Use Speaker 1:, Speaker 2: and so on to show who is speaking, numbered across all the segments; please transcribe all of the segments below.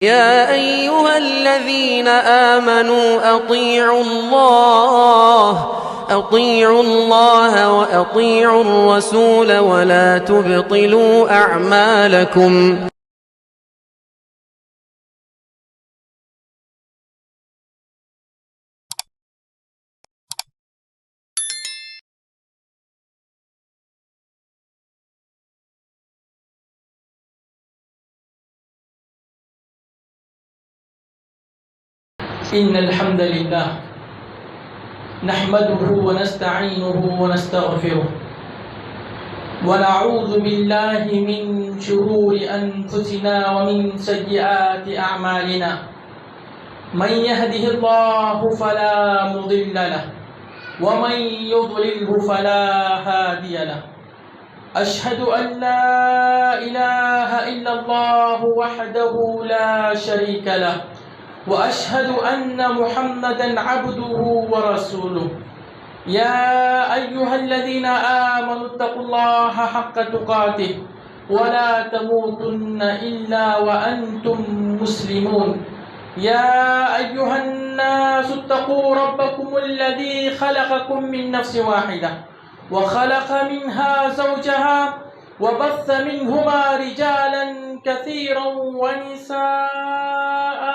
Speaker 1: يا أيها الذين آمنوا أطيعوا الله وأطيعوا الرسول ولا تبطلوا أعمالكم.
Speaker 2: إن الحمد لله نحمده ونستعينه ونستغفره ونعوذ بالله من شرور أنفسنا ومن سيئات أعمالنا من يهده الله فلا مضل له ومن يضلله فلا هادي له أشهد أن لا إله إلا الله وحده لا شريك له وأشهد أن محمدًا عبده ورسوله يا أيها الذين آمنوا اتقوا الله حق تقاته ولا تموتن إلا وأنتم مسلمون يا أيها الناس اتقوا ربكم الذي خلقكم من نفس واحدة وخلق منها زوجها وبث منهما رجالا كثيرا ونساء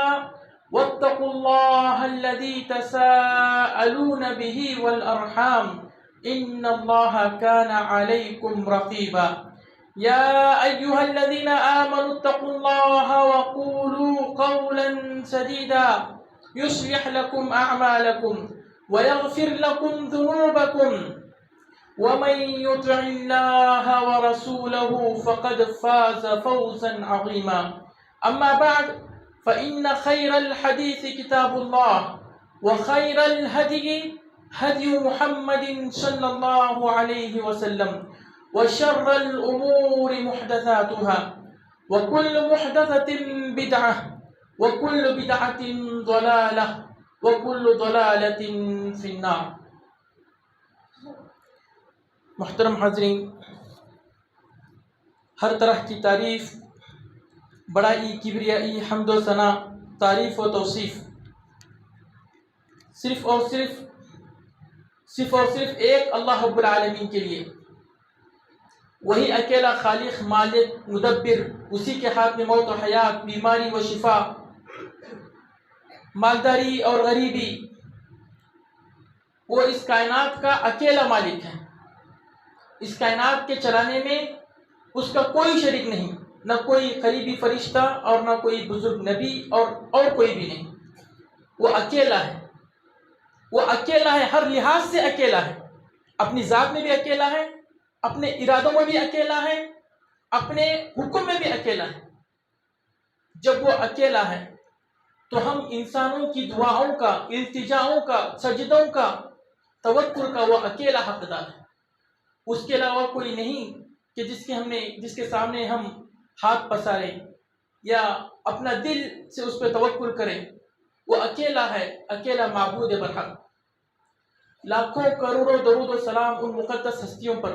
Speaker 2: واتقوا الله الذي تساءلون به والأرحام إن الله كان عليكم رقيبا يا أيها الذين آمنوا اتقوا الله وقولوا قولا سديدا يصلح لكم أعمالكم ويغفر لكم ذنوبكم ومن يطع الله ورسوله فقد فاز فوزا عظيما أما بعد فإن خير الحديث كتاب الله وخير الهدي هدي محمد صلى الله عليه وسلم وشر الأمور محدثاتها وكل محدثة بدعة وكل بدعة ضلالة وكل ضلالة في النار. محترم حاضرین، ہر طرح کی تعریف، بڑائی، کبریائی، حمد و ثنا، تعریف و توصیف صرف اور صرف ایک اللہ رب العالمین کے لیے. وہی اکیلا خالق، مالک، مدبر، اسی کے ہاتھ میں موت و حیات، بیماری و شفا، مالداری اور غریبی. وہ اس کائنات کا اکیلا مالک ہے. اس کائنات کے چلانے میں اس کا کوئی شریک نہیں، نہ کوئی قریبی فرشتہ اور نہ کوئی بزرگ نبی اور کوئی بھی نہیں. وہ اکیلا ہے. وہ اکیلا ہے، ہر لحاظ سے اکیلا ہے. اپنی ذات میں بھی اکیلا ہے، اپنے ارادوں میں بھی اکیلا ہے، اپنے حکم میں بھی اکیلا ہے. جب وہ اکیلا ہے تو ہم انسانوں کی دعاؤں کا، التجاؤں کا، سجدوں کا، توکل کا وہ اکیلا حقدار ہے. اس کے علاوہ کوئی نہیں کہ جس کے سامنے ہم ہاتھ پساریں یا اپنا دل سے اس پہ توکل کریں. وہ اکیلا ہے، اکیلا معبود برحق. لاکھوں کروڑوں درود و سلام ان مقدس ہستیوں پر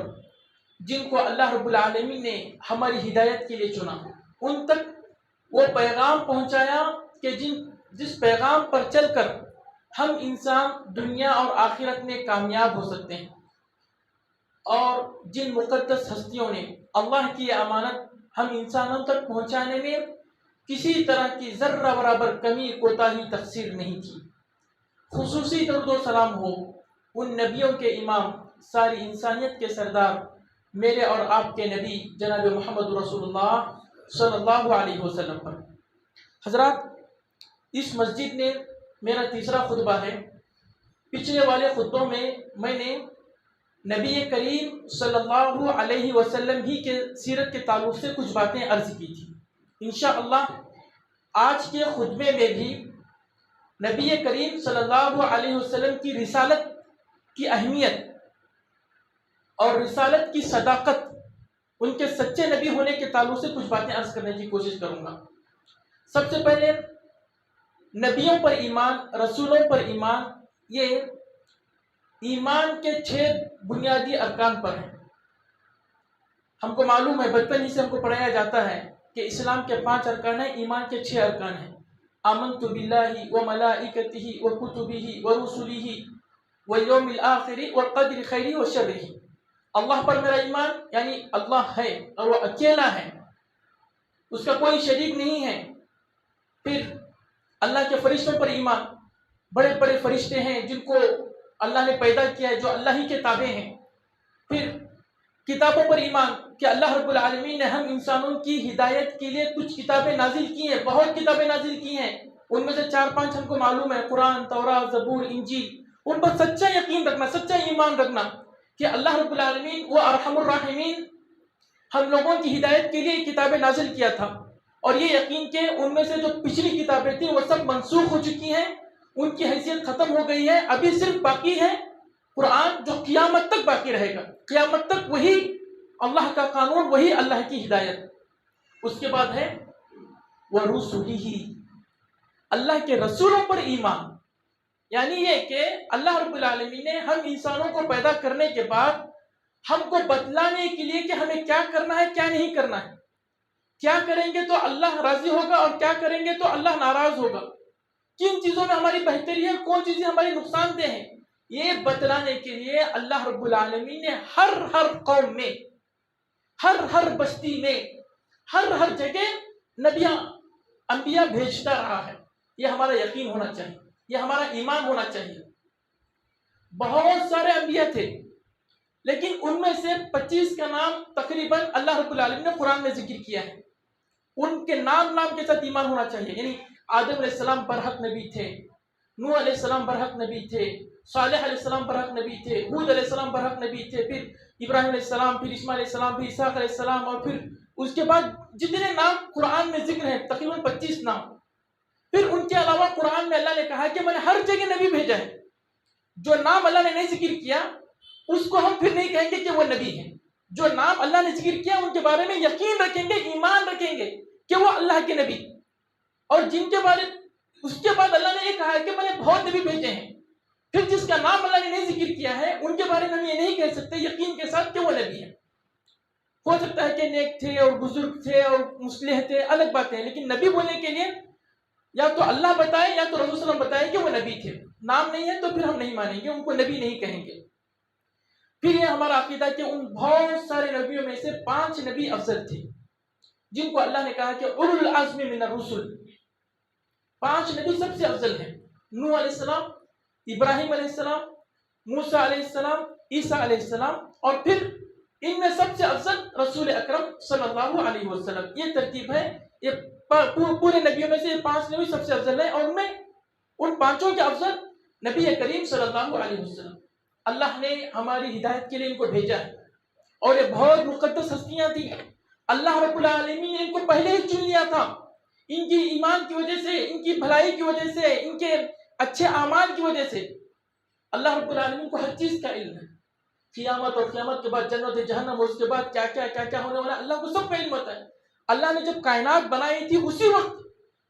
Speaker 2: جن کو اللہ رب العالمین نے ہماری ہدایت کے لیے چنا، ان تک وہ پیغام پہنچایا کہ جس پیغام پر چل کر ہم انسان دنیا اور آخرت میں کامیاب ہو سکتے ہیں. اور جن مقدس ہستیوں نے اللہ کی یہ امانت ہم انسانوں تک پہنچانے میں کسی طرح کی ذرہ برابر کمی کوتاہی تقصیر نہیں کی. خصوصی درود و سلام ہو ان نبیوں کے امام، ساری انسانیت کے سردار، میرے اور آپ کے نبی جناب محمد رسول اللہ صلی اللہ علیہ وسلم پر. حضرات، اس مسجد میں میرا تیسرا خطبہ ہے. پچھلے والے خطبوں میں نے نبی کریم صلی اللہ علیہ وسلم ہی کے سیرت کے تعلق سے کچھ باتیں عرض کی تھی. انشاءاللہ آج کے خطبے میں بھی نبی کریم صلی اللہ علیہ وسلم کی رسالت کی اہمیت اور رسالت کی صداقت، ان کے سچے نبی ہونے کے تعلق سے کچھ باتیں عرض کرنے کی کوشش کروں گا. سب سے پہلے نبیوں پر ایمان، رسولوں پر ایمان، یہ ایمان کے 6 بنیادی ارکان پر ہیں. ہم کو معلوم ہے، بچپن ہی سے ہم کو پڑھایا جاتا ہے کہ اسلام کے 5 ارکان ہیں، ایمان کے 6 ارکان ہیں. آمنت باللہ و ملائکتہ و کتبہ و رسلہ والیوم الآخر والقدر خیرہ و شرہ. اللہ پر میرا ایمان، یعنی اللہ ہے اور وہ اکیلا ہے، اس کا کوئی شریک نہیں ہے. پھر اللہ کے فرشتوں پر ایمان، بڑے بڑے فرشتے ہیں جن کو اللہ نے پیدا کیا ہے، جو اللہ ہی کے تابع ہیں. پھر کتابوں پر ایمان کہ اللہ رب العالمین نے ہم انسانوں کی ہدایت کے لیے کچھ کتابیں نازل کی ہیں، بہت کتابیں نازل کی ہیں. ان میں سے 4-5 ہم کو معلوم ہے، قرآن، تورات، زبور، انجیل. ان پر سچا یقین رکھنا، سچا ایمان رکھنا کہ اللہ رب العالمین وہ ارحم الراحمین ہم لوگوں کی ہدایت کے لیے کتابیں نازل کیا تھا. اور یہ یقین کہ ان میں سے جو پچھلی کتابیں تھیں وہ سب منسوخ ہو چکی ہیں، ان کی حیثیت ختم ہو گئی ہے. ابھی صرف باقی ہے قرآن، جو قیامت تک باقی رہے گا. قیامت تک وہی اللہ کا قانون، وہی اللہ کی ہدایت. اس کے بعد ہے وَرُسُلِهِ، اللہ کے رسولوں پر ایمان. یعنی یہ کہ اللہ رب العالمین نے ہم انسانوں کو پیدا کرنے کے بعد ہم کو بتلانے کے لیے کہ ہمیں کیا کرنا ہے، کیا نہیں کرنا ہے، کیا کریں گے تو اللہ راضی ہوگا اور کیا کریں گے تو اللہ ناراض ہوگا، کن چیزوں میں ہماری بہتری ہے، کون چیزیں ہماری نقصان دہ ہیں. یہ بتلانے کے لیے اللہ رب العالمین نے ہر قوم میں، ہر بستی میں، ہر جگہ نبیاں، انبیاء بھیجتا رہا ہے. یہ ہمارا یقین ہونا چاہیے، یہ ہمارا ایمان ہونا چاہیے. بہت سارے انبیاء تھے، لیکن ان میں سے 25 کا نام تقریباً اللہ رب العالمین نے قرآن میں ذکر کیا ہے. ان کے نام کے ساتھ ایمان ہونا چاہیے. یعنی آدم علیہ السلام برحق نبی تھے، نوح علیہ السلام برحق نبی تھے، صالح علیہ السلام برحق نبی تھے، ہود علیہ السلام برحق نبی تھے، پھر ابراہیم علیہ السلام، پھر اسماعیل علیہ السلام، پھر اسحاق علیہ السلام، اور پھر اس کے بعد جتنے نام قرآن میں ذکر ہیں تقریباً 25 نام. پھر ان کے علاوہ قرآن میں اللہ نے کہا کہ میں نے ہر جگہ نبی بھیجا ہے. جو نام اللہ نے نہیں ذکر کیا اس کو ہم پھر نہیں کہیں گے کہ وہ نبی ہیں. جو نام اللہ نے ذکر کیا ان کے بارے میں یقین رکھیں گے، ایمان رکھیں گے کہ وہ اللہ کے نبی. اور جن کے بارے اس کے بعد اللہ نے یہ کہا کہ میں نے بہت نبی بھیجے ہیں، پھر جس کا نام اللہ نے نہیں ذکر کیا ہے ان کے بارے میں ہم یہ نہیں کہہ سکتے یقین کے ساتھ کہ وہ نبی ہے. ہو سکتا ہے کہ نیک تھے اور بزرگ تھے اور مصلح تھے، الگ باتیں ہیں، لیکن نبی بولنے کے لیے یا تو اللہ بتائے یا تو رسول صلی اللہ علیہ وسلم بتائے کہ وہ نبی تھے. نام نہیں ہے تو پھر ہم نہیں مانیں گے، ان کو نبی نہیں کہیں گے. پھر یہ ہمارا عقیدہ کہ ان بہت سارے نبیوں میں سے 5 نبی افضل تھے جن کو اللہ نے کہا کہ اولو العزم من الرسل. 5 نبی سب سے افضل ہیں: نوح علیہ السلام، ابراہیم علیہ السلام، موسیٰ علیہ السلام، عیسیٰ علیہ السلام، اور پھر ان میں سب سے افضل رسول اکرم صلی اللہ علیہ وسلم. یہ ترتیب ہے. یہ پورے نبیوں میں سے یہ 5 نبی سب سے افضل ہیں، اور ان میں ان 5 کے افضل نبی کریم صلی اللہ علیہ وسلم. اللہ نے ہماری ہدایت کے لیے ان کو بھیجا ہے، اور یہ بہت مقدس ہستیاں تھیں. اللہ رب العالمین نے ان کو پہلے ہی چن لیا تھا. ان کی ایمان کی وجہ سے، ان کی بھلائی کی وجہ سے، ان کے اچھے اعمال کی وجہ سے اللہ رب العالمین کو ہر چیز کا علم ہے. قیامت اور قیامت کے بعد جنت جہنم اور اس کے بعد کیا کیا ہونے والا اللہ کو سب کا علم ہوتا ہے. اللہ نے جب کائنات بنائی تھی اسی وقت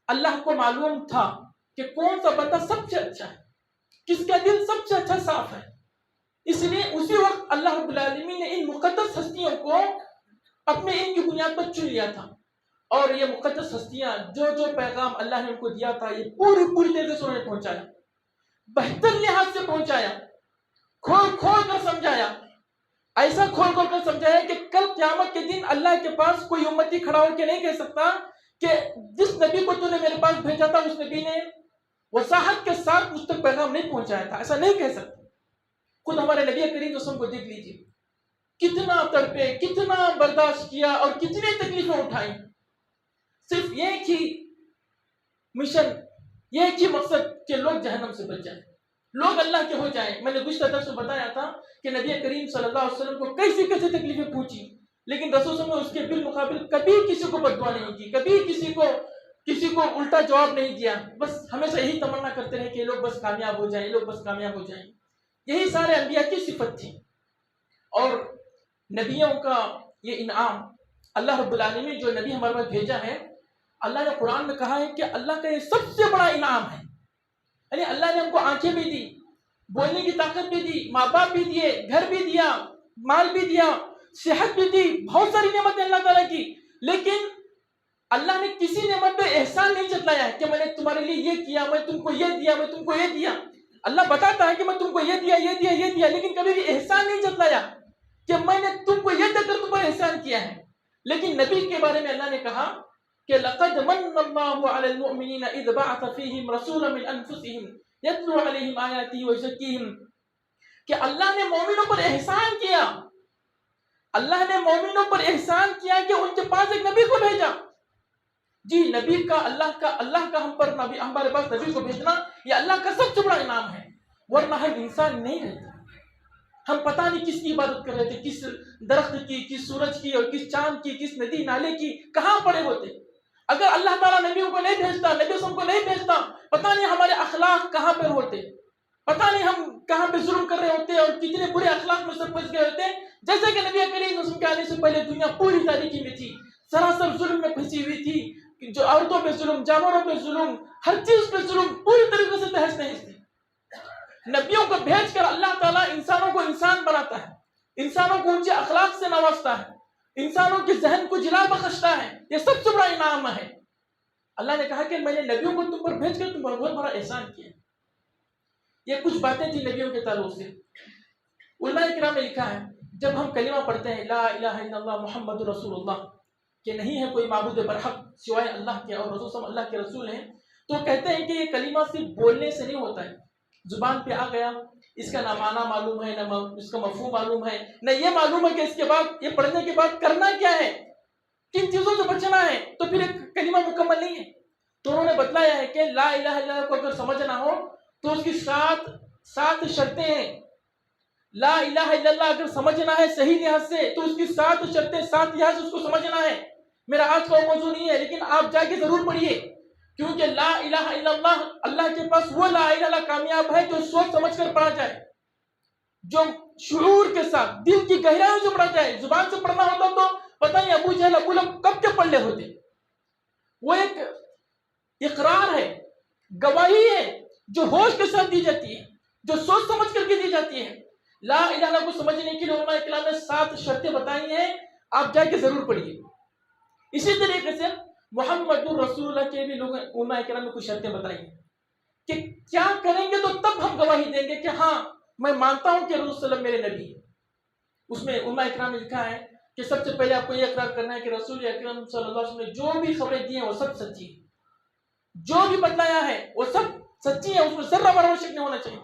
Speaker 2: اللہ کو معلوم تھا کہ کون سا بندہ سب سے اچھا ہے، کس کا دل سب سے اچھا صاف ہے. اس لیے اسی وقت اللہ رب العالمین نے ان مقدس ہستیوں کو اپنے علم کی بنیاد پر چن لیا تھا. اور یہ مقدس ہستیاں جو پیغام اللہ نے ان کو دیا تھا یہ پوری طرح سے انہوں نے پہنچایا، بہتر لحاظ سے پہنچایا، کھول کر سمجھایا. ایسا کھول کر سمجھایا کہ کل قیامت کے دن اللہ کے پاس کوئی امتی کھڑا ہو کے نہیں کہہ سکتا کہ جس نبی کو تو نے میرے پاس بھیجا تھا اس نبی نے وضاحت کے ساتھ مجھ تک پیغام نہیں پہنچایا تھا. ایسا نہیں کہہ سکتا. خود ہمارے نبی کریم صلی اللہ علیہ وسلم کو دیکھ لیجیے، کتنا تڑپے، کتنا برداشت کیا اور کتنی تکلیفیں اٹھائیں. صرف ایک ہی مشن، ایک ہی مقصد کہ لوگ جہنم سے بچ جائیں، لوگ اللہ کے ہو جائیں. میں نے گزشتہ درس میں بتایا تھا کہ نبی کریم صلی اللہ علیہ وسلم کو کیسی تکلیفیں پہنچی، لیکن رسول صلی اللہ علیہ وسلم نے اس کے بالمقابل کبھی کسی کو بددعا نہیں کی، کبھی کسی کو الٹا جواب نہیں دیا. بس ہمیشہ یہی تمنا کرتے رہے کہ یہ لوگ بس کامیاب ہو جائیں، یہ لوگ بس کامیاب ہو جائیں. یہی سارے انبیاء کی صفت تھی. اور نبیوں کا یہ انعام اللہ رب العالمین جو نبی ہمارے پاس بھیجا ہے، اللہ نے قرآن میں کہا ہے کہ اللہ کا یہ سب سے بڑا انعام ہے. یعنی اللہ نے ہم کو آنکھیں بھی دی، بولنے کی طاقت بھی دی، ماں باپ بھی دیے، گھر بھی دیا، مال بھی دیا، صحت بھی دی، بہت ساری نعمتیں اللہ تعالیٰ کی. لیکن اللہ نے کسی نعمت پہ احسان نہیں جتلایا ہے کہ میں نے تمہارے لیے یہ کیا، میں تم کو یہ دیا، میں تم کو یہ دیا. اللہ بتاتا ہے کہ میں تم کو یہ دیا، یہ دیا، یہ دیا، لیکن کبھی بھی احسان نہیں جتلایا کہ میں نے تم کو یہ دے کر تم پر احسان کیا ہے. لیکن نبی کے بارے میں اللہ نے کہا کہ لقد من اللہ علی المؤمنین اذ بعث فیہم رسولا من انفسہم یتلو علیہم آیاتہ ویزکیہم، کہ اللہ نے مومنوں پر احسان کیا. اللہ نے مومنوں پر احسان کیا کہ ان کے پاس ایک نبی کو بھیجا. جی نبی کا اللہ کا ہم پر نبی، ہمارے پاس نبی کو بھیجنا یہ اللہ کا سب سے بڑا انعام ہے، ورنہ ہم انسان نہیں رہتے. ہم پتہ نہیں کس کی عبادت کر رہے تھے، کس درخت کی، کس سورج کی، اور کس چاند کی، کس ندی نالے کی، کہاں پڑے ہوتے. اگر اللہ تعالیٰ نبیوں کو نہیں بھیجتا، نبی اسلام کو نہیں بھیجتا، پتہ نہیں ہمارے اخلاق کہاں پہ ہوتے، پتہ نہیں ہم کہاں پہ ظلم کر رہے ہوتے اور کتنے برے اخلاق میں سب پھنس گئے ہوتے. جیسے کہ نبی کریم وسلم کے آنے سے پہلے دنیا پوری تاریکی میں تھی، سراسر ظلم میں پھنسی ہوئی تھی. جو عورتوں پہ ظلم، جانوروں پہ ظلم، ہر چیز پہ ظلم پوری طریقے سے تہس نہس تھی. نبیوں کو بھیج کر اللہ تعالیٰ انسانوں کو انسان بناتا ہے، انسانوں کو اونچے اخلاق سے نوازتا ہے، انسانوں کے ذہن کو جلا بخشتا ہے. یہ سب سے بڑا انعام ہے. اللہ نے کہا کہ میں نے نبیوں کو تم پر بھیج کر تم پر بہت بڑا احسان کیا. یہ کچھ باتیں تھی نبیوں کے تعلق سے. علماء کرام نے لکھا ہے جب ہم کلمہ پڑھتے ہیں لا الہ الا اللہ محمد رسول اللہ، کہ نہیں ہے کوئی معبود برحق سوائے اللہ کے اور رسول صلی اللہ کے رسول ہیں، تو کہتے ہیں کہ یہ کلمہ صرف بولنے سے نہیں ہوتا ہے، زبان پہ آ گیا، اس کا نہ معنی معلوم ہے، نہ اس کا مفہوم معلوم ہے، نہ یہ معلوم ہے کہ اس کے بعد یہ پڑھنے کے بعد کرنا کیا ہے، کن چیزوں سے بچنا ہے، تو پھر ایک کلمہ مکمل نہیں ہے. تو انہوں نے بتلایا ہے کہ لا الہ الا اللہ کو اگر سمجھنا ہو تو اس کی سات شرطیں ہیں. لا الہ الا اللہ اگر سمجھنا ہے صحیح لحاظ سے تو اس کی 7 شرطیں، 7 لحاظ سے اس کو سمجھنا ہے. میرا آج کا موضوع نہیں ہے، لیکن آپ جا کے ضرور پڑھیے، کیونکہ لا الہ الا اللہ، اللہ کے پاس وہ لا الہ الا اللہ کامیاب ہے جو سوچ سمجھ کر پڑھا جائے، جو شعور کے ساتھ دل کی گہرائیوں سے پڑھا جائے. زبان سے پڑھنا ہوتا تو پتہ نہیں ابو جہل ابو لہب کب کے پڑھ لے ہوتے. وہ ایک اقرار ہے، گواہی ہے جو ہوش کے ساتھ دی جاتی ہے، جو سوچ سمجھ کر کے دی جاتی ہے. لا الہ الا اللہ کو سمجھنے کے لیے علماء کرام نے 7 شرطیں بتائی ہیں، آپ جا کے ضرور پڑھیے. اسی طریقے سے محمد الرسول اللہ کے بھی لوگ علماء کرام نے کچھ شرطیں بتائی ہیں کہ کیا کریں گے تو تب ہم گواہی دیں گے کہ ہاں میں مانتا ہوں کہ رسول صلی اللہ علیہ وسلم میرے نبی. اس میں علماء کرام نے لکھا ہے کہ سب سے پہلے آپ کو یہ اقرار کرنا ہے کہ رسول اکرم صلی اللہ علیہ وسلم نے جو بھی خبریں دی ہیں وہ سب سچی ہیں، جو بھی بتلایا ہے وہ سب سچی ہے، اس میں ذرہ برابر شک نہیں ہونا چاہیے.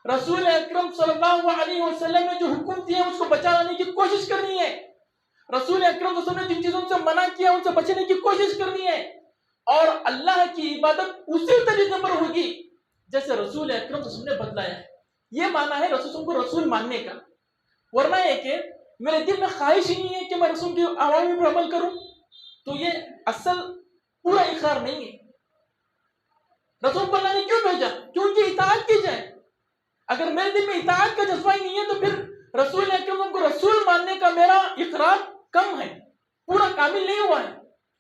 Speaker 2: رسول اکرم صلی اللہ علیہ وسلم نے جو حکم دیے اس کو بچانے کی کوشش کرنی ہے. رسول اکرم صلی اللہ علیہ وسلم نے جن چیزوں سے منع کیا ان سے بچنے کی کوشش کرنی ہے، اور اللہ کی عبادت اسی طریقے پر ہوگی جیسے رسول اکرم صلی اللہ علیہ وسلم نے بتلایا ہے. یہ معنی ہے رسول کو رسول ماننے کا. ورنہ یہ کہ میرے دل میں خواہش ہی نہیں ہے کہ میں رسول کے اوامر پر عمل کروں، تو یہ اصل پورا اقرار نہیں ہے. رسول کو اللہ نے کیوں بھیجا؟ کیوں ان کی اطاعت کی جائے. اگر میرے دل میں اطاعت کا جذبہ ہی نہیں ہے تو پھر رسول اکرم کو رسول ماننے کا میرا اقرار کم ہے، پورا کامل نہیں ہوا ہے.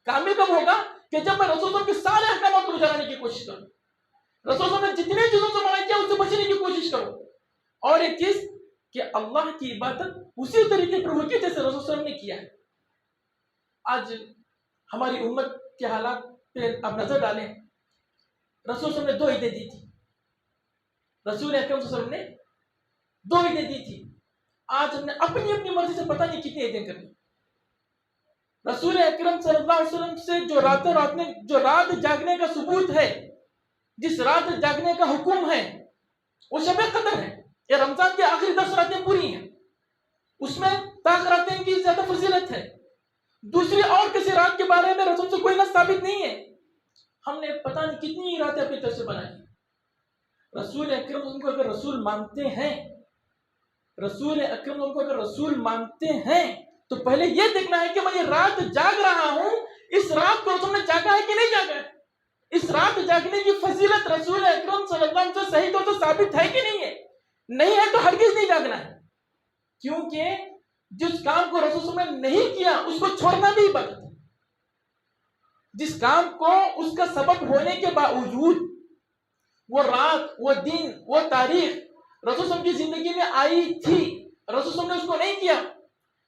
Speaker 2: کامل کب ہوگا؟ کہ جب میں رسول کے سارے احکامات کو جاننے کی کوشش کروں، رسول نے جتنے چیزوں سے منع کیا اس سے بچنے کی کوشش کروں. اور ایک چیز کہ اللہ کی عبادت اسی طریقے پر ہوگی جیسے رسول صلی اللہ علیہ وسلم نے کیا ہے. آج ہماری امت کے حالات پہ آپ نظر ڈالیں. رسول صلی اللہ علیہ وسلم نے 2 عیدیں دی تھی، رسول اکرم صلی اللہ علیہ وسلم نے 2 عیدیں دی تھی. آج ہم نے اپنی اپنی مرضی سے پتہ نہیں کتنی عیدیں کرنی. رسول اکرم صلی اللہ علیہ وسلم سے جو رات جاگنے کا ثبوت ہے، جس رات جاگنے کا حکم ہے وہ شب قدر ہے. یہ رمضان کی آخری 10 راتیں پوری ہیں، اس میں طاق راتیں کی زیادہ فضیلت ہے. دوسری اور کسی رات کے بارے میں رسول سے کوئی نص ثابت نہیں ہے. ہم نے پتہ نہیں کتنی راتیں اپنی طرف سے بنائی. رسول اکرم کو اگر رسول مانتے ہیں، رسول اکرم کو اگر رسول مانتے ہیں تو پہلے یہ دیکھنا ہے کہ میں یہ رات جاگ رہا ہوں، اس رات کو رسول نے جاگا ہے کہ نہیں جاگا ہے. اس رات جاگنے کی فضیلت رسول اکرم صلی اللہ علیہ وسلم سے صحیح طور سے ثابت ہے کہ نہیں ہے؟ نہیں ہے تو ہرگز نہیں جاگنا ہے. کیونکہ جس کام کو رسول نے نہیں کیا اس کو چھوڑنا بھی عبادت ہے. جس کام کو اس کا سبب ہونے کے باوجود وہ رات، وہ دن، وہ تاریخ رسول کی زندگی میں آئی تھی، رسول نے اس کو نہیں کیا،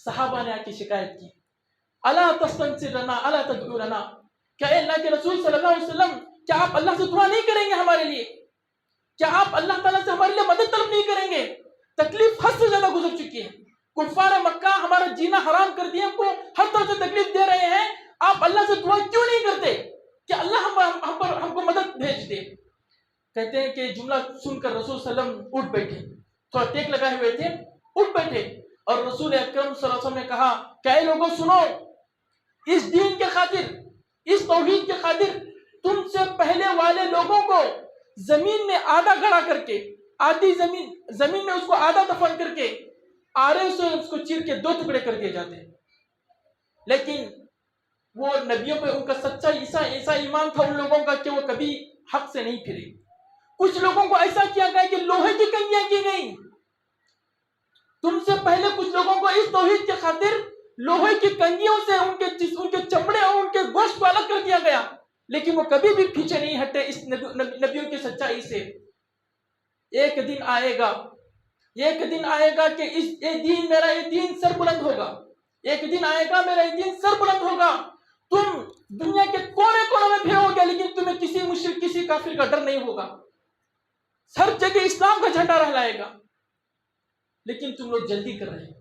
Speaker 2: صحابہ نے آ کے شکایت کی، الا تستنصر لنا الا تدعو لنا، کیا اے اللہ کے رسول صلی اللہ علیہ وسلم کیا آپ اللہ سے دعا نہیں کریں گے ہمارے لیے؟ کیا آپ اللہ تعالیٰ سے ہمارے لیے مدد طلب نہیں کریں گے؟ تکلیف حد سے زیادہ گزر چکی ہے، کفار مکہ ہمارا جینا حرام کر دیا، ہم کو ہر طرح سے تکلیف دے رہے ہیں، آپ اللہ سے دعا کیوں نہیں کرتے کہ اللہ ہم کو مدد بھیج دے؟ کہتے ہیں کہ جملہ سن کر رسول صلی اللہ علیہ وسلم اٹھ بیٹھے، تھوڑا ٹیک لگائے ہوئے تھے، اٹھ بیٹھے اور رسول اکرم صلی اللہ علیہ وسلم نے کہا کہ اے لوگوں سنو، اس دین کے خاطر، اس توحید کے خاطر تم سے پہلے والے لوگوں کو زمین میں آدھا گڑا کر کے، آدھی زمین میں اس کو آدھا دفن کر کے آرے سے اس کو چیر کے 2 ٹکڑے کر دیے جاتے ہیں، لیکن وہ نبیوں پہ ان کا سچا ایسا ایمان تھا ان لوگوں کا کہ وہ کبھی حق سے نہیں پھرے۔ کچھ لوگوں کو ایسا کیا گیا کہ لوہے کی کنگیاں کی گئیں، تم سے پہلے کچھ لوگوں کو اس توحید کے خاطر لوہے کی کنگیوں سے ان کے چمڑے اور ان کے گوشت کو الگ کر دیا گیا، لیکن وہ کبھی بھی پیچھے نہیں ہٹے اس نبیوں کی سچائی سے۔ ایک دن آئے گا کہ میرا یہ دین سر بلند ہوگا، ایک دن آئے گا میرا یہ دین سر بلند ہوگا، تم دنیا کے کونے کونے میں پھرو گے لیکن تمہیں کسی مشرک کسی کافر کا ڈر نہیں ہوگا، ہر جگہ اسلام کا جھنڈا لہرائے گا، لیکن تم لوگ جلدی کر رہے ہیں۔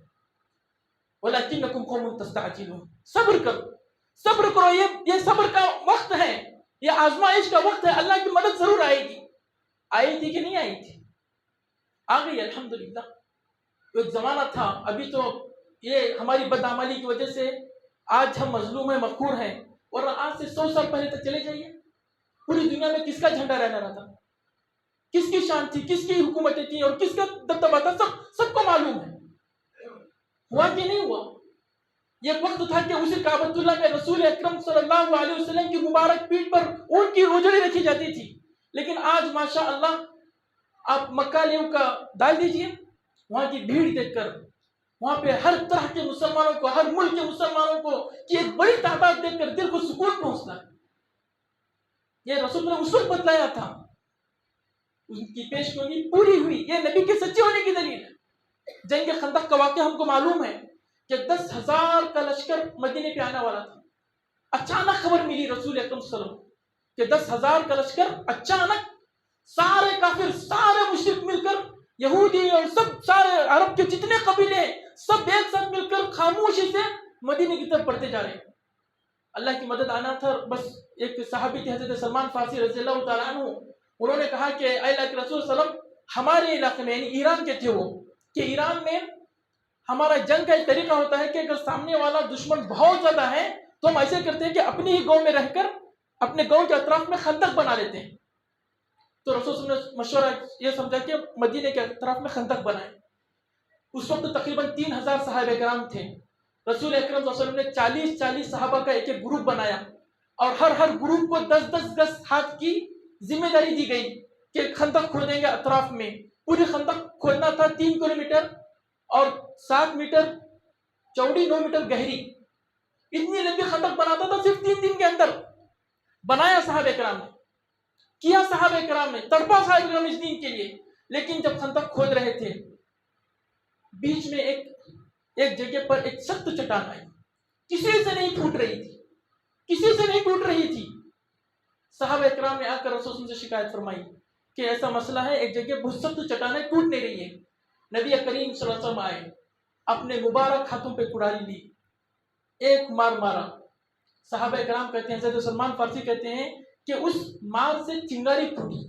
Speaker 2: وَلَكِنَّكُمْ قَوْمٌ تَسْتَعْجِلُونَ، صبر کرو، یہ صبر کا وقت ہے، یہ آزمائش کا وقت ہے، اللہ کی مدد ضرور آئے گی۔ آئی تھی کہ نہیں آئی تھی؟ آ گئی الحمدللہ۔ ایک زمانہ تھا، ابھی تو یہ ہماری بدعملی کی وجہ سے آج ہم مظلوم ہیں، مقہور ہیں، اور آج سے 100 سال پہلے تک چلے جائیے، پوری دنیا میں کس کا جھنڈا رہنا رہا تھا، کس کی شان تھی، کس کی حکومتیں تھیں اور کس کا دبدبہ تھا، سب کو معلوم ہے۔ ہوا کہ نہیں ہوا؟ یہ وقت تھا کہ اسی کعبۃ اللہ میں رسول اکرم صلی اللہ علیہ وسلم کی مبارک پیٹھ پر اونٹ کی روجڑی رکھی جاتی تھی، لیکن آج ماشاء اللہ آپ مکہ لیو کا ڈال دیجئے، وہاں کی بھیڑ دیکھ کر، وہاں پہ ہر طرح کے مسلمانوں کو، ہر ملک کے مسلمانوں کو کی ایک بڑی تعداد دیکھ کر دل کو سکون پہنچتا ہے۔ یہ رسول نے اس وقت بتلایا تھا، ان کی پیشگوئی پوری ہوئی، یہ نبی کے سچے ہونے کی دلیل ہے۔ جنگ خندق کا واقعہ ہم کو معلوم ہے کہ 10,000 کا لشکر مدینے پہ آنے والا تھا، اچانک خبر ملی رسول اکرم صلی اللہ علیہ وسلم کہ 10,000 کا لشکر اچانک، سارے کافر، سارے مشرک مل کر، یہودی اور سارے عرب کے جتنے قبیلے سب ایک ساتھ مل کر خاموشی سے مدینے کی طرف بڑھتے جا رہے ہیں۔ اللہ کی مدد آنا تھا، بس ایک صحابی تھے حضرت سلمان فارسی رضی اللہ تعالیٰ عنہ، انہوں نے کہا کہ اے اللہ کے رسول صلی اللہ علیہ وسلم، ہمارے علاقے میں، یعنی ایران کے تھے وہ، کہ ایران میں ہمارا جنگ کا ایک طریقہ ہوتا ہے کہ اگر سامنے والا دشمن بہت زیادہ ہے تو ہم ایسے کرتے ہیں کہ اپنی ہی گاؤں میں رہ کر اپنے گاؤں کے اطراف میں خندق بنا لیتے ہیں۔ تو رسول صلی اللہ علیہ وسلم نے مشورہ یہ سمجھا کہ مدینے کے اطراف میں خندق بنائیں۔ اس وقت تقریباً 3,000 صحابہ کرام تھے، رسول اکرم صلی اللہ علیہ وسلم نے 40 صحابہ کا ایک گروپ بنایا، اور ہر گروپ کو 10 گز ہاتھ کی ذمہ داری دی گئی کہ خندق کھودیں گے اطراف میں۔ پوری خندق کھودنا تھا 3 کلومیٹر اور 7 میٹر چوڑی، 9 میٹر گہری، اتنی لمبی خندق بناتا تھا، صرف 3 دن کے اندر بنایا صحابہ کرام نے، کیا صحابہ کرام نے، تڑپا صحابہ کرام اس دین کے لیے۔ لیکن جب خندق کھود رہے تھے، بیچ میں ایک جگہ پر ایک سخت چٹان آئی، کسی سے نہیں ٹوٹ رہی تھی، صحابہ کرام نے آ کر رسول سے شکایت فرمائی کہ ایسا مسئلہ ہے، ایک جگہ بہت سخت چٹانیں ٹوٹ نہیں رہی ہے۔ نبی کریم صلی اللہ علیہ وسلم آئے، اپنے مبارک ہاتھوں پہ کڑالی لی، ایک مار مارا۔ صحابہ کرام کہتے ہیں، حضرت سلمان فارسی کہتے ہیں کہ اس مار سے چنگاری پھوٹی،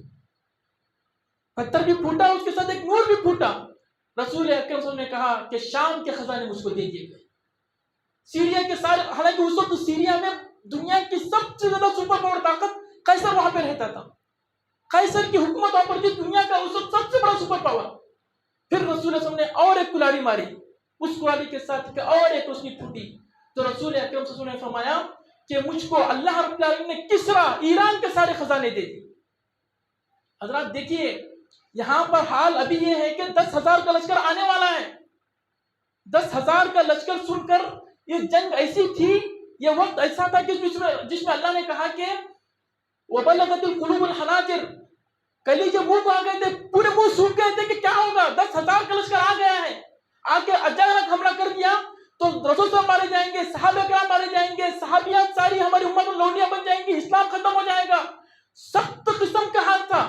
Speaker 2: پتھر بھی پھوٹا، اس کے ساتھ ایک نور بھی پھوٹا۔ رسول اکرم صلی اللہ علیہ وسلم نے کہا کہ شام کے خزانے مجھ کو دے دیے گئے، سیریا کے سارے، حالانکہ اس وقت سیریا میں دنیا کی سب سے زیادہ سپر پاور طاقت قیصر وہاں پہ رہتا تھا، قیصر کی حکومت وہاں پر تھی، دنیا کا اس وقت سب سے بڑا سپر پاور۔ پھر رسول صلی اللہ علیہ وسلم نے اور ایک کلاڑی ماری، اس کلاڑی کے ساتھ اور ایک روشنی پھوٹی، تو رسول اکرم صلی اللہ علیہ وسلم نے فرمایا کہ مجھ کو اللہ رب العالمین نے کسرا، ایران کے سارے خزانے دے دی۔ حضرات دیکھیے، یہاں پر حال ابھی یہ ہے کہ 10,000 کا لشکر آنے والا ہے۔ 10,000 کا لشکر سن کر یہ جنگ ایسی تھی، یہ وقت ایسا تھا کہ جس میں اللہ نے کہا کہ وَبَلَغَتِ الْقُلُوبُ الْحَنَاجِرَ، کلیجے منہ کو آ گئے تھے، پورے منہ سوکھ گئے تھے کہ کیا ہوگا، 10,000 کا لشکر آ گیا ہے، آ کے اچانک حملہ کر دیا تو رسول صلی اللہ مارے جائیں گے, صحابہ کرام مارے جائیں گے, صحابیات ساری ہماری امت میں لونڈیاں بن جائیں گی, اسلام ختم ہو جائے گا. سخت قسم کا حال تھا.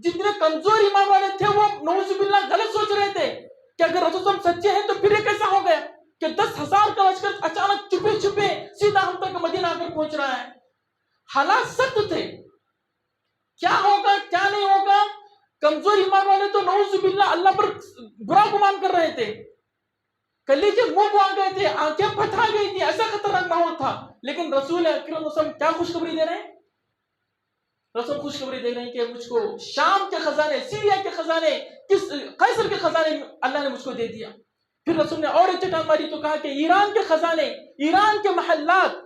Speaker 2: جتنے کمزور ایمان والے تھے وہ نعوذ باللہ غلط سوچ رہے تھے کہ اگر رسول صلی اللہ علیہ وسلم سچے ہیں تو پھر یہ کیسا ہو گیا کہ 10,000 کا لشکر اچانک چھپے چھپے سیدھا ہم تک مدینہ آ کر پہنچ رہا ہے. حالات سخت تھے, کیا ہوگا کیا نہیں ہوگا. کمزور ایمان والے تو نعوذ باللہ اللہ پر برا گمان کر رہے تھے, کلیجے منہ آ گئے تھے, آنکھیں پھٹا گئی تھی, ایسا خطرناک ماحول تھا. لیکن رسول اکرم صلی اللہ علیہ وسلم کیا خوشخبری دے رہے ہیں؟ رسول خوشخبری دے رہے ہیں کہ مجھ کو شام کے خزانے, سیریا کے خزانے, قیصر کے خزانے اللہ نے مجھ کو دے دیا. پھر رسول نے اور ایک چٹان ماری تو کہا کہ ایران کے خزانے, ایران کے محلات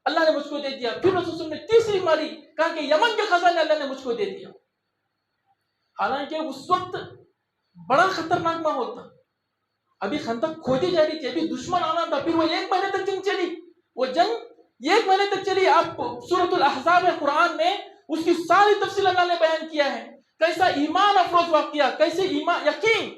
Speaker 2: اللہ نے مجھ کو دے دیا. پھر رسول نے تیسری ماری, کہا کہ یمن کے خزانے اللہ نے مجھ کو دے دیا. حالانکہ اس وقت بڑا خطرناک ماحول تھا, ابھی خندق کھودی جا رہی تھی, ابھی دشمن آنا تھا. پھر وہ 1 مہینے تک جنگ چلی, وہ جنگ 1 مہینے تک چلی. آپ سورۃ الاحزاب قرآن میں اس کی ساری تفصیل اللہ نے بیان کیا ہے. کیسا ایمان افروز واقعہ, کیسے ایمان, یقین,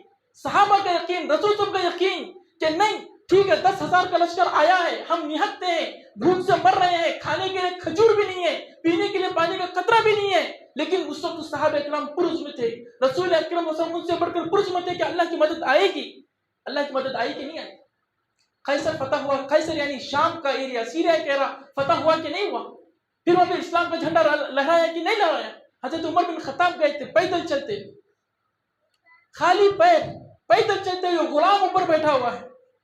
Speaker 2: صحابہ کا یقین, رسول صلی اللہ کا یقین کہ نہیں ٹھیک ہے 10,000 کا لشکر آیا ہے, ہم نہتے ہیں, بھوک سے مر رہے ہیں, کھانے کے لیے کھجور بھی نہیں ہے, پینے کے لیے پانی کا قطرہ بھی نہیں ہے. لیکن اس وقت صحابہ اکرام پرز میں تھے, رسول اکرم ان سے بڑھ کر پرز میں تھے کہ اللہ کی مدد آئے گی. اللہ کی مدد آئی کہ نہیں آئی؟ قیصر فتح ہوا, قیصر یعنی شام کا ایریا, سیریا کا ایریا فتح ہوا کہ نہیں ہوا؟ پھر وہاں پہ اسلام کا جھنڈا لہرایا کہ نہیں لہرایا؟ حضرت عمر بن خطاب گئے تھے, پیدل چلتے, خالی پیر پیدل چلتے ہوئے, غلام اوپر بیٹھا ہوا ہے,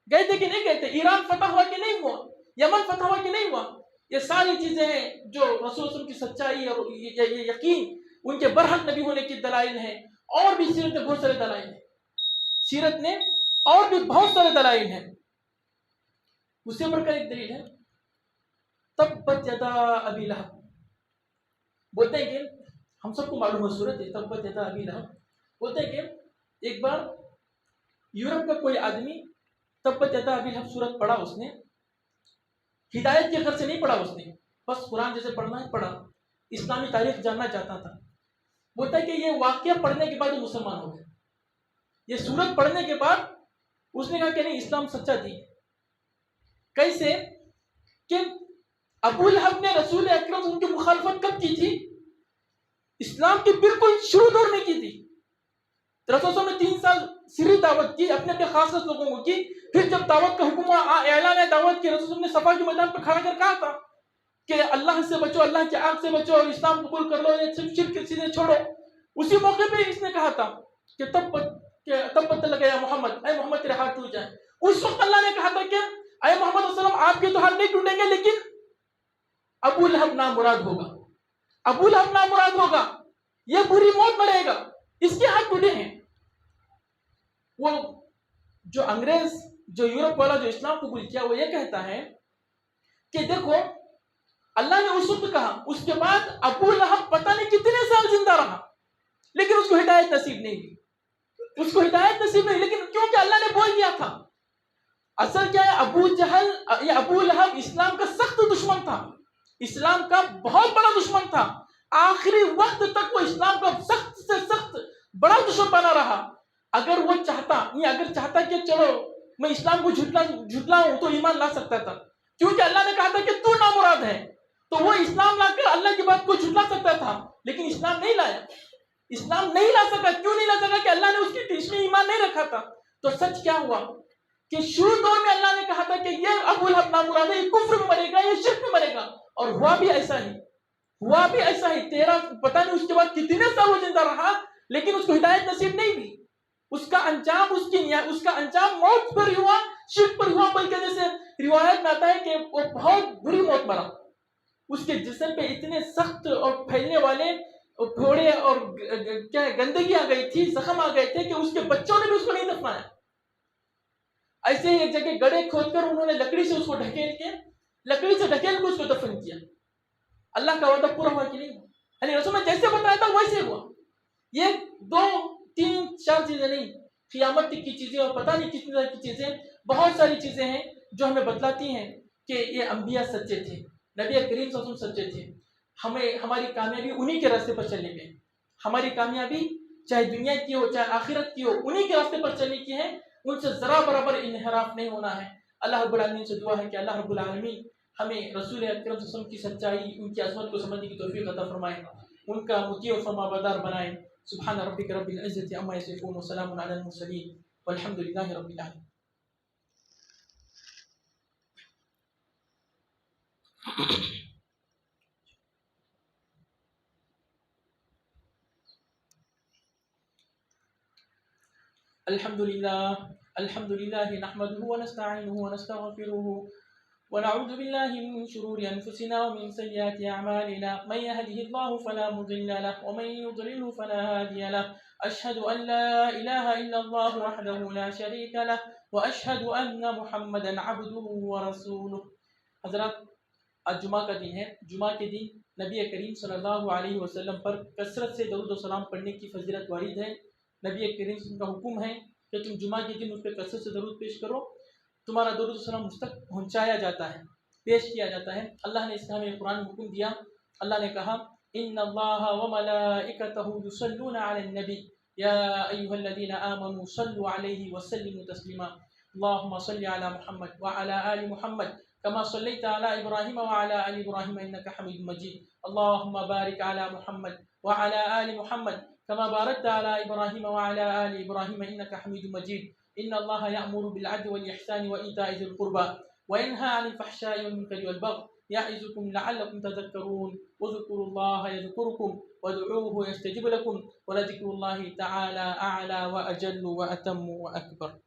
Speaker 2: گئے تھے کہ نہیں گئے تھے؟ ایران فتح ہوا کہ نہیں ہوا؟ یمن فتح ہوا کہ نہیں ہوا؟ یہ ساری چیزیں ہیں جو رسول وسلم کی سچائی اور یہ یقین ان کے برحق نبی ہونے کی دلائل ہیں. اور بھی سیرت میں بہت سارے دلائل ہیں, سیرت نے اور بھی بہت سارے دلائل ہیں. اس سے بڑھ کر ایک دلیل ہے تبت یدا ابی لہب. بولتے ہیں کہ ہم سب کو معلوم ہے صورت ہے تبت یدا ابی لہب. بولتے ہیں کہ ایک بار یورپ کا کوئی آدمی تبت یدا ابی لہب صورت پڑھا, اس نے ہدایت کے گھر سے نہیں پڑھا, اس نے بس قرآن جیسے پڑھنا ہے پڑھا, اسلامی تاریخ جاننا چاہتا تھا. بولتا ہے کہ یہ واقعہ پڑھنے کے بعد وہ مسلمان ہو گیا. یہ صورت پڑھنے کے بعد اس نے کہا کہ نہیں اسلام سچا تھی. کیسے کہ ابو لہب نے رسول اکرم ان کی مخالفت کب کی تھی؟ اسلام کی بالکل شروع دور میں کی تھی. رسول نے 3 سال سری دعوت کی, اپنے اپنے خاص خاص لوگوں کو کی. پھر جب دعوت کا حکم اعلان دعوت کی, رسول نے صفا کے میدان پہ کھڑا کر کہا تھا کہ اللہ سے بچو, اللہ کی آگ سے بچو, اور اسلام قبول کر لو, شرک کی چیزیں چھوڑو. اسی موقع پہ اس نے کہا تھا کہ تب پتہ لگا یا محمد, اے محمد تیرے ہاتھ ٹوٹ جائیں. اس وقت اللہ نے کہا تھا کہ اے محمد صلی اللہ علیہ وسلم آپ کے تو ہاتھ نہیں ٹوٹیں گے, لیکن ابو لہب نامراد ہوگا, ابو لہب نامراد ہوگا, یہ بری موت مرے گا, اس کے ہاتھ ٹوٹے ہیں. وہ جو انگریز, جو یورپ والا جو اسلام قبول کیا, وہ یہ کہتا ہے کہ دیکھو اللہ نے اس وقت کہا, اس کے بعد ابو لہب پتہ نہیں کتنے سال زندہ رہا, لیکن اس کو ہدایت نصیب نہیں ہوئی, اس کو ہدایت نصیب نہیں, لیکن کیونکہ اللہ نے بول دیا تھا. اصل کیا ہے, ابو جہل یا ابو لہب اسلام کا سخت دشمن تھا, اسلام کا بہت بڑا دشمن تھا. آخری وقت تک وہ اسلام کا سخت سے سخت بڑا دشمن بنا رہا. اگر وہ چاہتا, اگر چاہتا کہ چلو میں اسلام کو جھٹلاؤں تو ایمان لا سکتا تھا, کیونکہ اللہ نے کہا تھا کہ تو نامراد ہے, تو وہ اسلام لا کر اللہ کی بات کو جھٹلا سکتا تھا, لیکن اسلام نہیں لایا. اسلام نہیں لا سکا. کیوں نہیں لا سکا؟ کہ اللہ نے اس میں ایمان نہیں رکھا تھا. تو سچ کیا ہوا کہ شروع دور میں اللہ نے کہا تھا کہ یہ ابو لہب نامراد ہے, یہ کفر میں مرے گا, یہ شرک میں مرے گا, اور ہوا بھی ایسا ہی, ہوا بھی ایسا ہی. 13 پتہ نہیں اس کے بعد کتنے سال وہ زندہ رہا, لیکن اس کو ہدایت نصیب نہیں ہوئی. اس کا انجام اس کا انجام موت پر ہوا, شرک پر ہوا. بلکہ جیسے روایت میں آتا ہے کہ وہ بہت بری موت مرا. اس کے جسم پہ اتنے سخت اور پھیلنے والے پھوڑے اور کیا گندگی آ گئی تھی, زخم آ گئے تھے کہ اس کے بچوں نے بھی اس کو نہیں دفنایا. ایسے ہی ایک جگہ گڑھے کھود کر انہوں نے لکڑی سے اس کو ڈھکیل کے اس کو دفن کیا. اللہ کا وعدہ پورا ہوا کہ نہیں ہوا؟ یعنی رسول نے جیسے بتایا تھا ویسے ہوا. یہ 2 3 4 چیزیں نہیں, قیامت تک کی چیزیں اور پتہ نہیں کتنی طرح کی چیزیں, بہت ساری چیزیں ہیں جو ہمیں بتلاتی ہیں کہ یہ انبیاء سچے تھے, نبی کریم صلی اللہ علیہ وسلم سچے تھے. ہماری کامیابی انہی کے راستے پر چلنے میں, ہماری کامیابی چاہے دنیا کی ہو چاہے آخرت کی ہو, انہی کے راستے پر چلنے کی ہے. ان سے ذرا برابر انحراف نہیں ہونا ہے. اللہ رب العالمین سے دعا ہے کہ اللہ رب العالمین ہمیں رسول اکرم صلی اللہ علیہ وسلم کی سچائی، ان کی عظمت کو سمجھنے کی توفیق عطا فرمائے، ان کا مطیع و فرما بردار بنائے۔ سبحان ربک رب العزة عما یصفون وسلام علی المرسلین والحمد للہ رب العالمین۔ الحمد لله نحمده ونستعينه ونستغفره ونعوذ بالله من شرور أنفسنا ومن سيئات أعمالنا، من يهده الله فلا مضل له ومن يضلله فلا هادي له، أشهد أن لا إله إلا الله وحده لا شريك له وأشهد أن محمدا عبده ورسوله۔ حضرات، آج جمعہ کا دن ہے۔ جمعہ کے دن نبی کریم صلی اللہ علیہ وسلم پر کثرت سے درود و سلام پڑھنے کی فضیلت وارد ہے۔ نبی کریم صلی اللہ علیہ وسلم کا حکم ہے کہ تم جمعہ کے دن اس پہ کثرت سے درود پیش کرو، تمہارا درود و سلام مجھ تک پہنچایا جاتا ہے، پیش کیا جاتا ہے۔ اللہ نے اس کا ہمیں قرآن حکم دیا۔ اللہ نے کہا ان اللہ وملائکتہ یصلون علی النبی یا ایھا الذین آمنوا صلوا علیہ وسلموا تسلیما۔ اللهم صل علی محمد وعلی آل محمد كما صليت على إبراهيم وعلى آل إبراهيم إنك حميد مجيد، اللهم بارك على محمد وعلى آل محمد كما باركت على إبراهيم وعلى آل إبراهيم إنك حميد مجيد۔ إن الله يأمر بالعدل والإحسان وإيتاء ذي القربى وينهى عن الفحشاء والمنكر والبغي يعظكم لعلكم تذكرون، واذكروا الله يذكركم وادعوه يستجب لكم ولذكر الله تعالى أعلى وأجل وأتم وأكبر۔